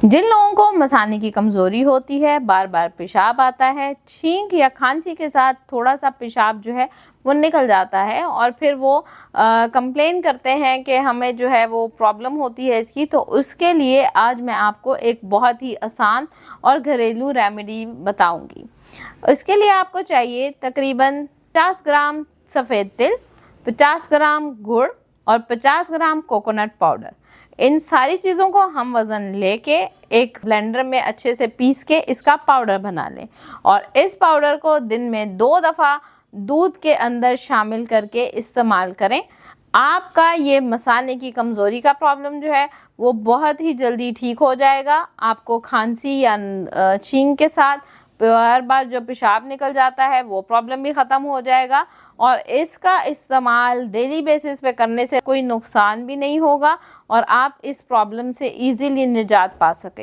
जिन लोगों को मसाने की कमज़ोरी होती है, बार बार पेशाब आता है, छींक या खांसी के साथ थोड़ा सा पेशाब जो है वो निकल जाता है और फिर वो कंप्लेन करते हैं कि हमें जो है वो प्रॉब्लम होती है इसकी, तो उसके लिए आज मैं आपको एक बहुत ही आसान और घरेलू रेमेडी बताऊंगी। इसके लिए आपको चाहिए तकरीबन 50 ग्राम सफ़ेद तिल, 50 ग्राम गुड़ और 50 ग्राम कोकोनट पाउडर। इन सारी चीज़ों को हम वज़न लेके एक ब्लेंडर में अच्छे से पीस के इसका पाउडर बना लें और इस पाउडर को दिन में 2 दफ़ा दूध के अंदर शामिल करके इस्तेमाल करें। आपका ये मसाने की कमज़ोरी का प्रॉब्लम जो है वो बहुत ही जल्दी ठीक हो जाएगा। आपको खांसी या छींक के साथ बार बार जो पेशाब निकल जाता है वो प्रॉब्लम भी ख़त्म हो जाएगा और इसका इस्तेमाल डेली बेसिस पे करने से कोई नुकसान भी नहीं होगा और आप इस प्रॉब्लम से इजीली निजात पा सकें।